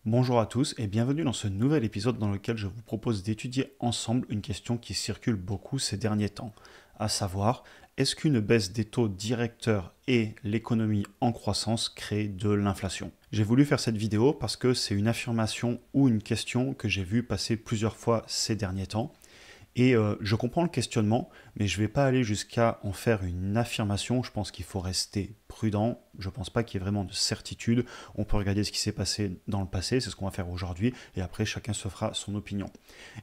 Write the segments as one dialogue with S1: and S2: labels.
S1: Bonjour à tous et bienvenue dans ce nouvel épisode dans lequel je vous propose d'étudier ensemble une question qui circule beaucoup ces derniers temps, à savoir, est-ce qu'une baisse des taux directeurs et l'économie en croissance crée de l'inflation? J'ai voulu faire cette vidéo parce que c'est une affirmation ou une question que j'ai vu passer plusieurs fois ces derniers temps. Et je comprends le questionnement, mais je ne vais pas aller jusqu'à en faire une affirmation. Je pense qu'il faut rester prudent. Je ne pense pas qu'il y ait vraiment de certitude. On peut regarder ce qui s'est passé dans le passé, c'est ce qu'on va faire aujourd'hui, et après chacun se fera son opinion.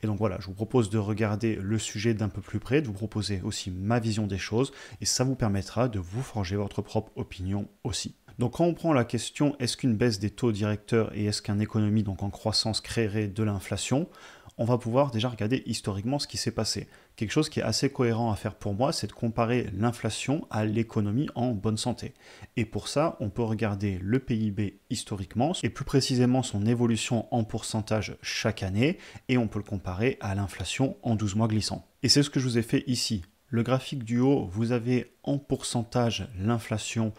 S1: Et donc voilà, je vous propose de regarder le sujet d'un peu plus près, de vous proposer aussi ma vision des choses, et ça vous permettra de vous forger votre propre opinion aussi. Donc quand on prend la question, est-ce qu'une baisse des taux directeurs et est-ce qu'une économie donc en croissance créerait de l'inflation, on va pouvoir déjà regarder historiquement ce qui s'est passé. Quelque chose qui est assez cohérent à faire pour moi, c'est de comparer l'inflation à l'économie en bonne santé. Et pour ça, on peut regarder le PIB historiquement, et plus précisément son évolution en pourcentage chaque année, et on peut le comparer à l'inflation en 12 mois glissants. Et c'est ce que je vous ai fait ici. Le graphique du haut, vous avez en pourcentage l'inflation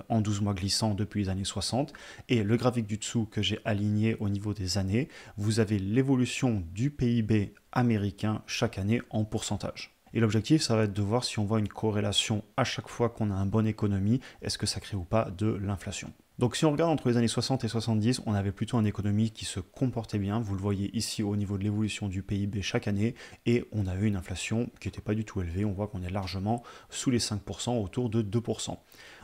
S1: en 12 mois glissants depuis les années 60. Et le graphique du dessous que j'ai aligné au niveau des années, vous avez l'évolution du PIB américain chaque année en pourcentage. Et l'objectif, ça va être de voir si on voit une corrélation à chaque fois qu'on a une bonne économie, est-ce que ça crée ou pas de l'inflation. Donc si on regarde entre les années 60 et 70, on avait plutôt une économie qui se comportait bien, vous le voyez ici au niveau de l'évolution du PIB chaque année, et on a eu une inflation qui n'était pas du tout élevée, on voit qu'on est largement sous les 5%, autour de 2%.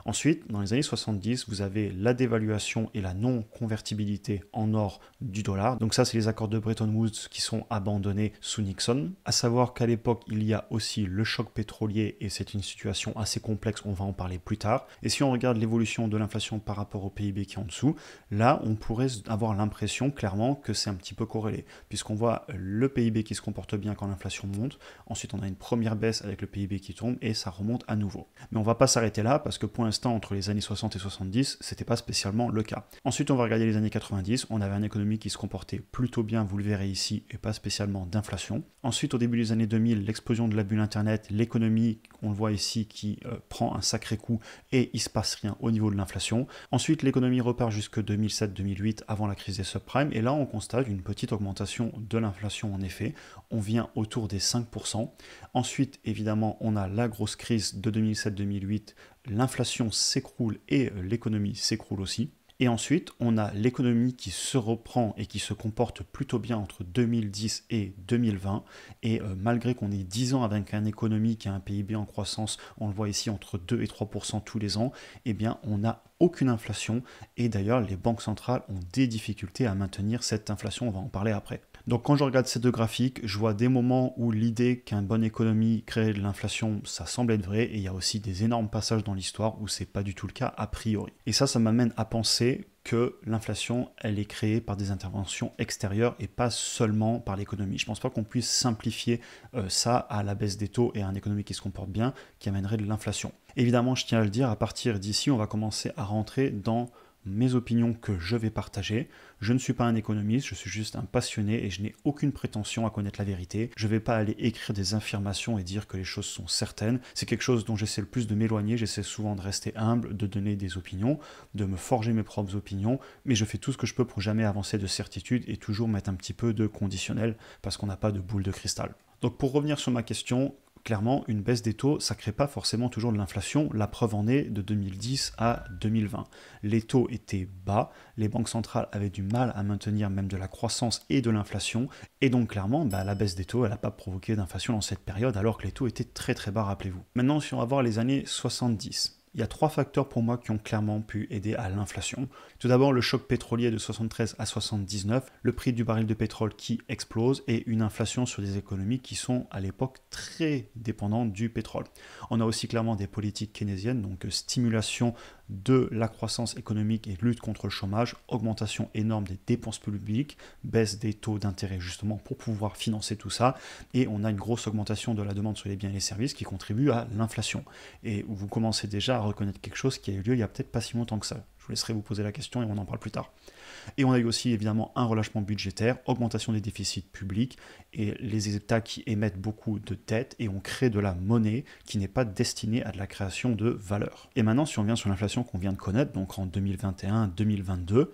S1: Ensuite, dans les années 70, vous avez la dévaluation et la non-convertibilité en or du dollar. Donc ça, c'est les accords de Bretton Woods qui sont abandonnés sous Nixon. À savoir qu'à l'époque, il y a aussi le choc pétrolier et c'est une situation assez complexe, on va en parler plus tard. Et si on regarde l'évolution de l'inflation par rapport au PIB qui est en dessous, là, on pourrait avoir l'impression clairement que c'est un petit peu corrélé, puisqu'on voit le PIB qui se comporte bien quand l'inflation monte. Ensuite, on a une première baisse avec le PIB qui tombe et ça remonte à nouveau. Mais on va pas s'arrêter là parce que pour l'instant, entre les années 60 et 70, c'était pas spécialement le cas. Ensuite, on va regarder les années 90, on avait une économie qui se comportait plutôt bien, vous le verrez ici, et pas spécialement d'inflation. Ensuite, au début des années 2000, l'explosion de la bulle Internet, l'économie, on le voit ici, qui prend un sacré coup et il se passe rien au niveau de l'inflation. Ensuite, l'économie repart jusque 2007-2008 avant la crise des subprimes, et là, on constate une petite augmentation de l'inflation en effet. On vient autour des 5%. Ensuite, évidemment, on a la grosse crise de 2007-2008, l'inflation s'écroule et l'économie s'écroule aussi. Et ensuite, on a l'économie qui se reprend et qui se comporte plutôt bien entre 2010 et 2020. Et malgré qu'on ait 10 ans avec une économie qui a un PIB en croissance, on le voit ici entre 2 et 3% tous les ans, eh bien on n'a aucune inflation. Et d'ailleurs, les banques centrales ont des difficultés à maintenir cette inflation, on va en parler après. Donc quand je regarde ces deux graphiques, je vois des moments où l'idée qu'une bonne économie crée de l'inflation, ça semble être vrai, et il y a aussi des énormes passages dans l'histoire où c'est pas du tout le cas a priori. Et ça m'amène à penser que l'inflation, elle est créée par des interventions extérieures et pas seulement par l'économie. Je pense pas qu'on puisse simplifier ça à la baisse des taux et à une économie qui se comporte bien, qui amènerait de l'inflation. Évidemment, je tiens à le dire, à partir d'ici, on va commencer à rentrer dans mes opinions que je vais partager. Je ne suis pas un économiste, je suis juste un passionné et je n'ai aucune prétention à connaître la vérité. Je ne vais pas aller écrire des affirmations et dire que les choses sont certaines. C'est quelque chose dont j'essaie le plus de m'éloigner, j'essaie souvent de rester humble, de donner des opinions, de me forger mes propres opinions, mais je fais tout ce que je peux pour jamais avancer de certitude et toujours mettre un petit peu de conditionnel parce qu'on n'a pas de boule de cristal. Donc pour revenir sur ma question, clairement, une baisse des taux, ça ne crée pas forcément toujours de l'inflation. La preuve en est de 2010 à 2020. Les taux étaient bas, les banques centrales avaient du mal à maintenir même de la croissance et de l'inflation, et donc clairement, la baisse des taux, elle n'a pas provoqué d'inflation dans cette période, alors que les taux étaient très très bas, rappelez-vous. Maintenant, si on va voir les années 70, il y a trois facteurs pour moi qui ont clairement pu aider à l'inflation. Tout d'abord, le choc pétrolier de 73 à 79, le prix du baril de pétrole qui explose et une inflation sur des économies qui sont à l'époque très dépendantes du pétrole. On a aussi clairement des politiques keynésiennes, donc stimulation de la croissance économique et lutte contre le chômage, augmentation énorme des dépenses publiques, baisse des taux d'intérêt justement pour pouvoir financer tout ça, et on a une grosse augmentation de la demande sur les biens et les services qui contribue à l'inflation. Et vous commencez déjà à reconnaître quelque chose qui a eu lieu il y a peut-être pas si longtemps que ça. Je vous laisserai vous poser la question et on en parle plus tard. Et on a eu aussi évidemment un relâchement budgétaire, augmentation des déficits publics et les États qui émettent beaucoup de dettes et on crée de la monnaie qui n'est pas destinée à de la création de valeur. Et maintenant, si on vient sur l'inflation qu'on vient de connaître, donc en 2021-2022,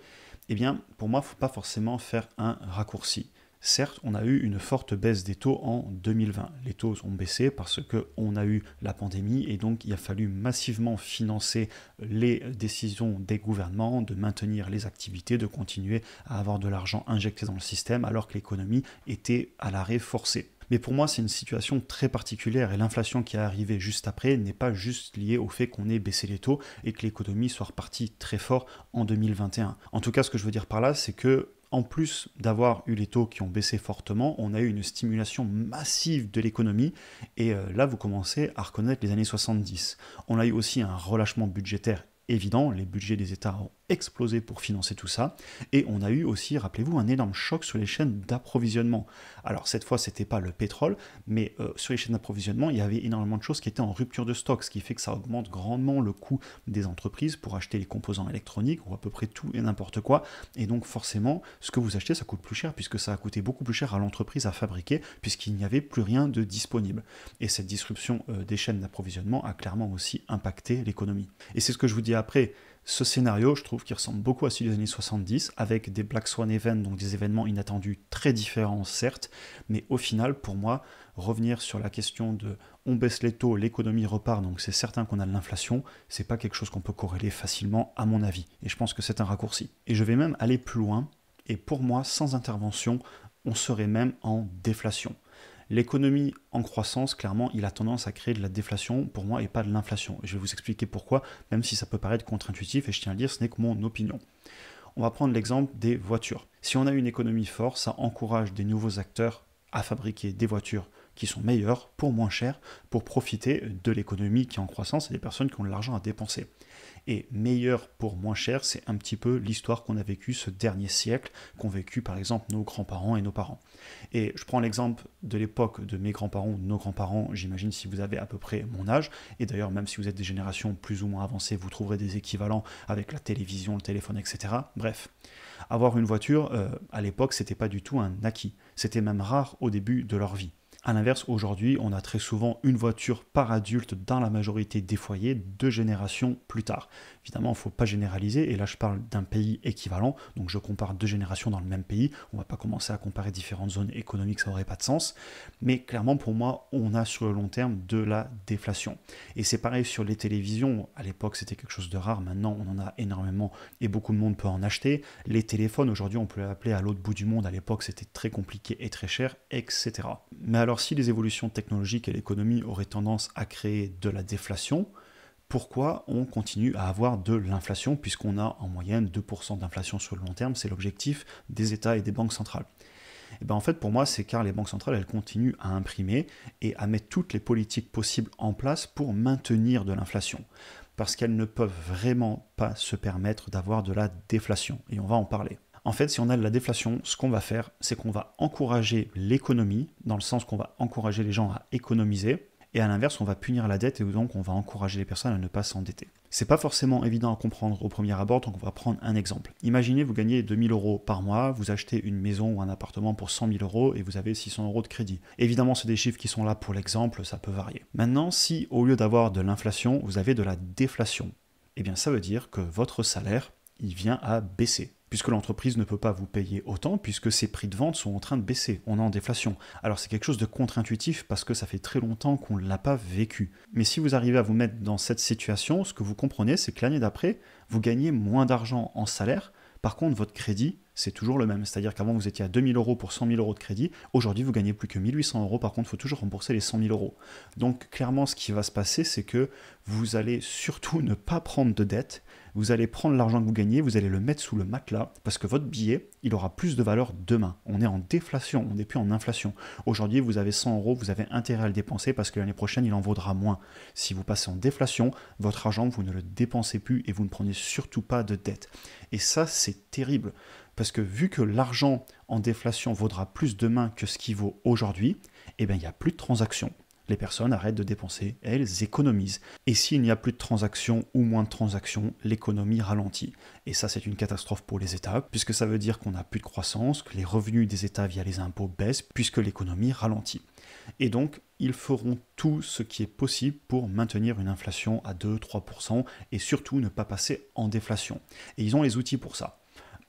S1: Eh bien, pour moi, il ne faut pas forcément faire un raccourci. Certes, on a eu une forte baisse des taux en 2020. Les taux ont baissé parce qu'on a eu la pandémie et donc il a fallu massivement financer les décisions des gouvernements de maintenir les activités, de continuer à avoir de l'argent injecté dans le système alors que l'économie était à l'arrêt forcé. Mais pour moi, c'est une situation très particulière et l'inflation qui est arrivée juste après n'est pas juste liée au fait qu'on ait baissé les taux et que l'économie soit repartie très fort en 2021. En tout cas, ce que je veux dire par là, c'est que en plus d'avoir eu les taux qui ont baissé fortement, on a eu une stimulation massive de l'économie et là, vous commencez à reconnaître les années 70. On a eu aussi un relâchement budgétaire évident, les budgets des États ont explosé pour financer tout ça, et on a eu aussi, rappelez-vous, un énorme choc sur les chaînes d'approvisionnement. Alors cette fois, c'était pas le pétrole, mais sur les chaînes d'approvisionnement, il y avait énormément de choses qui étaient en rupture de stock, ce qui fait que ça augmente grandement le coût des entreprises pour acheter les composants électroniques, ou à peu près tout et n'importe quoi, et donc forcément, ce que vous achetez, ça coûte plus cher, puisque ça a coûté beaucoup plus cher à l'entreprise à fabriquer, puisqu'il n'y avait plus rien de disponible. Et cette disruption des chaînes d'approvisionnement a clairement aussi impacté l'économie. Et c'est ce que je vous dis après, ce scénario, je trouve qu'il ressemble beaucoup à celui des années 70, avec des Black Swan Events, donc des événements inattendus très différents, certes, mais au final, pour moi, revenir sur la question de on baisse les taux, l'économie repart, donc c'est certain qu'on a de l'inflation, c'est pas quelque chose qu'on peut corréler facilement, à mon avis. Et je pense que c'est un raccourci. Et je vais même aller plus loin, et pour moi, sans intervention, on serait même en déflation. L'économie en croissance, clairement, il a tendance à créer de la déflation, pour moi, et pas de l'inflation. Je vais vous expliquer pourquoi, même si ça peut paraître contre-intuitif, et je tiens à le dire, ce n'est que mon opinion. On va prendre l'exemple des voitures. Si on a une économie forte, ça encourage des nouveaux acteurs à fabriquer des voitures qui sont meilleures, pour moins cher, pour profiter de l'économie qui est en croissance et des personnes qui ont de l'argent à dépenser. Et meilleur pour moins cher, c'est un petit peu l'histoire qu'on a vécue ce dernier siècle, qu'ont vécu par exemple nos grands-parents et nos parents. Et je prends l'exemple de l'époque de mes grands-parents ou de nos grands-parents, j'imagine si vous avez à peu près mon âge, et d'ailleurs même si vous êtes des générations plus ou moins avancées, vous trouverez des équivalents avec la télévision, le téléphone, etc. Bref, avoir une voiture, à l'époque, c'était pas du tout un acquis. C'était même rare au début de leur vie. A l'inverse, aujourd'hui, on a très souvent une voiture par adulte dans la majorité des foyers 2 générations plus tard. Évidemment, il ne faut pas généraliser, et là je parle d'un pays équivalent, donc je compare 2 générations dans le même pays, on ne va pas commencer à comparer différentes zones économiques, ça n'aurait pas de sens, mais clairement pour moi, on a sur le long terme de la déflation. Et c'est pareil sur les télévisions, à l'époque c'était quelque chose de rare, maintenant on en a énormément et beaucoup de monde peut en acheter. Les téléphones, aujourd'hui on peut les appeler à l'autre bout du monde, à l'époque c'était très compliqué et très cher, etc. Mais alors si les évolutions technologiques et l'économie auraient tendance à créer de la déflation, pourquoi on continue à avoir de l'inflation puisqu'on a en moyenne 2% d'inflation sur le long terme, c'est l'objectif des États et des banques centrales. Et bien en fait pour moi c'est car les banques centrales elles continuent à imprimer et à mettre toutes les politiques possibles en place pour maintenir de l'inflation. Parce qu'elles ne peuvent vraiment pas se permettre d'avoir de la déflation. Et on va en parler. En fait, si on a de la déflation, ce qu'on va faire, c'est qu'on va encourager l'économie, dans le sens qu'on va encourager les gens à économiser, et à l'inverse, on va punir la dette, et donc on va encourager les personnes à ne pas s'endetter. C'est pas forcément évident à comprendre au premier abord, donc on va prendre un exemple. Imaginez, vous gagnez 2 000 € par mois, vous achetez une maison ou un appartement pour 100 000 € et vous avez 600 € de crédit. Évidemment, c'est des chiffres qui sont là pour l'exemple, ça peut varier. Maintenant, si au lieu d'avoir de l'inflation, vous avez de la déflation, eh bien ça veut dire que votre salaire, il vient à baisser. Puisque l'entreprise ne peut pas vous payer autant, puisque ses prix de vente sont en train de baisser, on est en déflation. Alors c'est quelque chose de contre-intuitif parce que ça fait très longtemps qu'on ne l'a pas vécu. Mais si vous arrivez à vous mettre dans cette situation, ce que vous comprenez, c'est que l'année d'après, vous gagnez moins d'argent en salaire, par contre votre crédit, c'est toujours le même. C'est-à-dire qu'avant vous étiez à 2 000 € pour 100 000 € de crédit, aujourd'hui vous gagnez plus que 1 800 €, par contre il faut toujours rembourser les 100 000 €. Donc clairement ce qui va se passer, c'est que vous allez surtout ne pas prendre de dette, vous allez prendre l'argent que vous gagnez, vous allez le mettre sous le matelas, parce que votre billet, il aura plus de valeur demain. On est en déflation, on n'est plus en inflation. Aujourd'hui, vous avez 100 €, vous avez intérêt à le dépenser, parce que l'année prochaine, il en vaudra moins. Si vous passez en déflation, votre argent, vous ne le dépensez plus, et vous ne prenez surtout pas de dette. Et ça, c'est terrible, parce que vu que l'argent en déflation vaudra plus demain que ce qu'il vaut aujourd'hui, eh bien, il n'y a plus de transactions. Les personnes arrêtent de dépenser, elles économisent. Et s'il n'y a plus de transactions ou moins de transactions, l'économie ralentit. Et ça, c'est une catastrophe pour les États, puisque ça veut dire qu'on n'a plus de croissance, que les revenus des États via les impôts baissent, puisque l'économie ralentit. Et donc, ils feront tout ce qui est possible pour maintenir une inflation à 2-3% et surtout ne pas passer en déflation. Et ils ont les outils pour ça.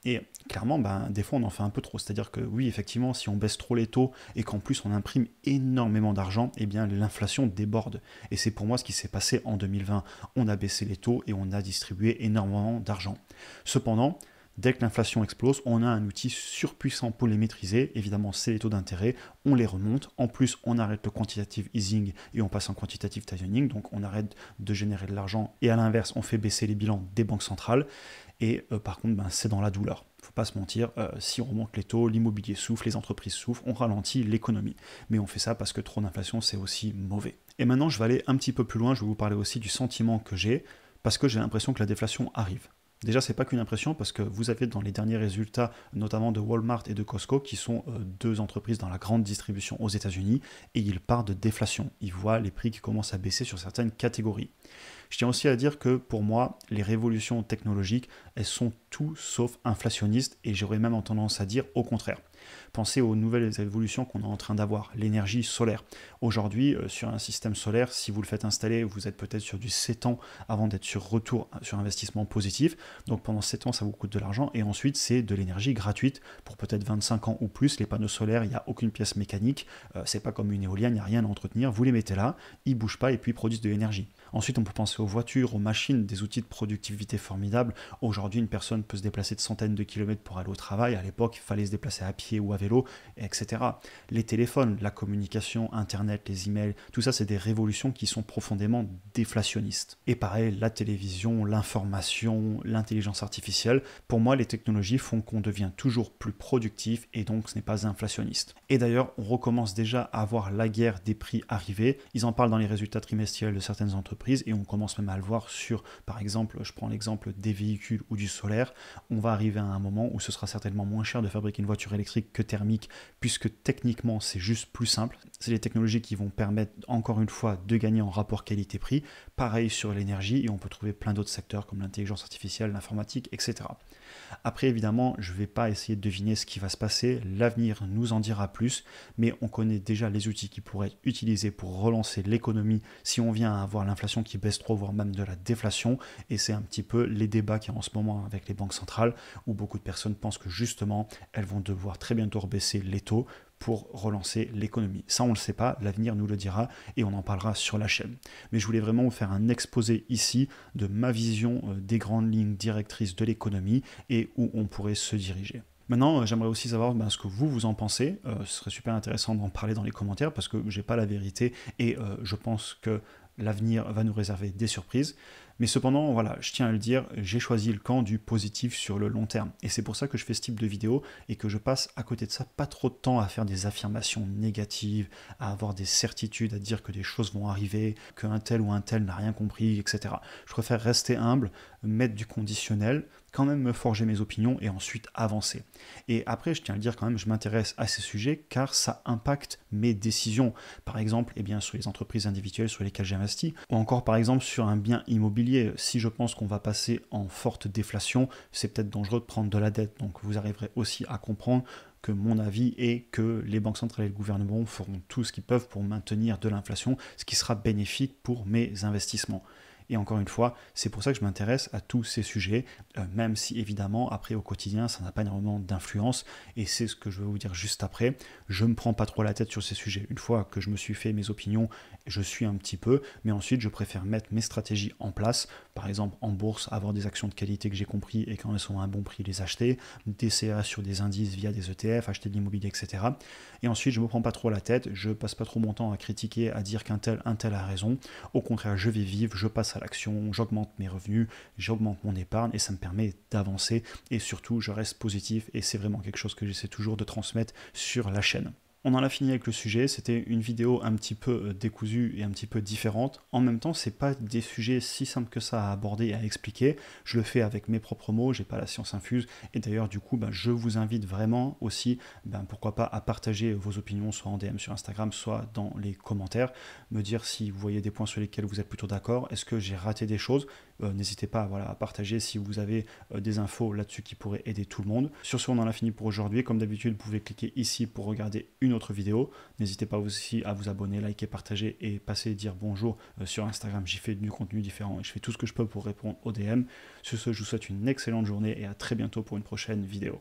S1: Et clairement, des fois, on en fait un peu trop. C'est-à-dire que oui, effectivement, si on baisse trop les taux et qu'en plus on imprime énormément d'argent, eh bien l'inflation déborde. Et c'est pour moi ce qui s'est passé en 2020. On a baissé les taux et on a distribué énormément d'argent. Cependant, dès que l'inflation explose, on a un outil surpuissant pour les maîtriser. Évidemment, c'est les taux d'intérêt. On les remonte. En plus, on arrête le quantitative easing et on passe en quantitative tightening. Donc, on arrête de générer de l'argent. Et à l'inverse, on fait baisser les bilans des banques centrales. Et par contre, c'est dans la douleur. Il ne faut pas se mentir. Si on remonte les taux, l'immobilier souffre, les entreprises souffrent, on ralentit l'économie. Mais on fait ça parce que trop d'inflation, c'est aussi mauvais. Et maintenant, je vais aller un petit peu plus loin. Je vais vous parler aussi du sentiment que j'ai parce que j'ai l'impression que la déflation arrive. Déjà, c'est pas qu'une impression parce que vous avez dans les derniers résultats, notamment de Walmart et de Costco, qui sont deux entreprises dans la grande distribution aux États-Unis, et ils partent de déflation. Ils voient les prix qui commencent à baisser sur certaines catégories. Je tiens aussi à dire que pour moi, les révolutions technologiques, elles sont tout sauf inflationnistes et j'aurais même tendance à dire au contraire. Pensez aux nouvelles évolutions qu'on est en train d'avoir, l'énergie solaire. Aujourd'hui, sur un système solaire, si vous le faites installer, vous êtes peut-être sur du 7 ans avant d'être sur retour sur investissement positif. Donc pendant 7 ans, ça vous coûte de l'argent et ensuite, c'est de l'énergie gratuite pour peut-être 25 ans ou plus. Les panneaux solaires, il n'y a aucune pièce mécanique. C'est pas comme une éolienne, il n'y a rien à entretenir. Vous les mettez là, ils ne bougent pas et puis ils produisent de l'énergie. Ensuite, on peut penser aux voitures, aux machines, des outils de productivité formidables. Aujourd'hui, une personne peut se déplacer de centaines de kilomètres pour aller au travail. À l'époque, il fallait se déplacer à pied ou à vélo, etc. Les téléphones, la communication, Internet, les emails, tout ça, c'est des révolutions qui sont profondément déflationnistes. Et pareil, la télévision, l'information, l'intelligence artificielle, pour moi, les technologies font qu'on devient toujours plus productif et donc ce n'est pas inflationniste. Et d'ailleurs, on recommence déjà à voir la guerre des prix arriver. Ils en parlent dans les résultats trimestriels de certaines entreprises et on commence même à le voir sur, par exemple, je prends l'exemple des véhicules ou du solaire. On va arriver à un moment où ce sera certainement moins cher de fabriquer une voiture électrique que thermique, puisque techniquement c'est juste plus simple. C'est les technologies qui vont permettre encore une fois de gagner en rapport qualité-prix. Pareil sur l'énergie et on peut trouver plein d'autres secteurs comme l'intelligence artificielle, l'informatique, etc. Après évidemment, je ne vais pas essayer de deviner ce qui va se passer, l'avenir nous en dira plus, mais on connaît déjà les outils qui pourraient être utilisés pour relancer l'économie si on vient à avoir l'inflation qui baisse trop, voire même de la déflation, et c'est un petit peu les débats qu'il y a en ce moment avec les banques centrales, où beaucoup de personnes pensent que justement, elles vont devoir très bientôt rebaisser les taux pour relancer l'économie. Ça, on ne le sait pas, l'avenir nous le dira et on en parlera sur la chaîne. Mais je voulais vraiment vous faire un exposé ici de ma vision des grandes lignes directrices de l'économie et où on pourrait se diriger. Maintenant, j'aimerais aussi savoir ce que vous en pensez. Ce serait super intéressant d'en parler dans les commentaires parce que je n'ai pas la vérité et je pense que l'avenir va nous réserver des surprises. Mais cependant, voilà, je tiens à le dire, j'ai choisi le camp du positif sur le long terme. Et c'est pour ça que je fais ce type de vidéo et que je passe à côté de ça pas trop de temps à faire des affirmations négatives, à avoir des certitudes, à dire que des choses vont arriver, qu'un tel ou un tel n'a rien compris, etc. Je préfère rester humble, mettre du conditionnel, quand même me forger mes opinions et ensuite avancer. Et après, je tiens à le dire quand même, je m'intéresse à ces sujets car ça impacte mes décisions. Par exemple, sur les entreprises individuelles sur lesquelles j'investis, ou encore par exemple sur un bien immobilier. Si je pense qu'on va passer en forte déflation, c'est peut-être dangereux de prendre de la dette. Donc vous arriverez aussi à comprendre que mon avis est que les banques centrales et le gouvernement feront tout ce qu'ils peuvent pour maintenir de l'inflation, ce qui sera bénéfique pour mes investissements. Et encore une fois, c'est pour ça que je m'intéresse à tous ces sujets, même si évidemment, après au quotidien, ça n'a pas énormément d'influence, et c'est ce que je vais vous dire juste après, je ne me prends pas trop la tête sur ces sujets. Une fois que je me suis fait mes opinions, je suis un petit peu, mais ensuite je préfère mettre mes stratégies en place, par exemple en bourse, avoir des actions de qualité que j'ai compris et quand elles sont à un bon prix, les acheter, des CA sur des indices via des ETF, acheter de l'immobilier, etc. Et ensuite, je ne me prends pas trop la tête, je passe pas trop mon temps à critiquer, à dire un tel a raison. Au contraire, je vais vivre, je passe à l'action, j'augmente mes revenus, j'augmente mon épargne et ça me permet d'avancer et surtout je reste positif et c'est vraiment quelque chose que j'essaie toujours de transmettre sur la chaîne. On en a fini avec le sujet, c'était une vidéo un petit peu décousue et un petit peu différente. En même temps, c'est pas des sujets si simples que ça à aborder et à expliquer. Je le fais avec mes propres mots, j'ai pas la science infuse. Et d'ailleurs, du coup, je vous invite vraiment aussi, pourquoi pas, à partager vos opinions, soit en DM sur Instagram, soit dans les commentaires. Me dire si vous voyez des points sur lesquels vous êtes plutôt d'accord. Est-ce que j'ai raté des choses? N'hésitez pas voilà, à partager si vous avez des infos là-dessus qui pourraient aider tout le monde. Sur ce, on en a fini pour aujourd'hui. Comme d'habitude, vous pouvez cliquer ici pour regarder une autre vidéo. N'hésitez pas aussi à vous abonner, liker, partager et passer dire bonjour sur Instagram. J'y fais du contenu différent et je fais tout ce que je peux pour répondre aux DM. Sur ce, je vous souhaite une excellente journée et à très bientôt pour une prochaine vidéo.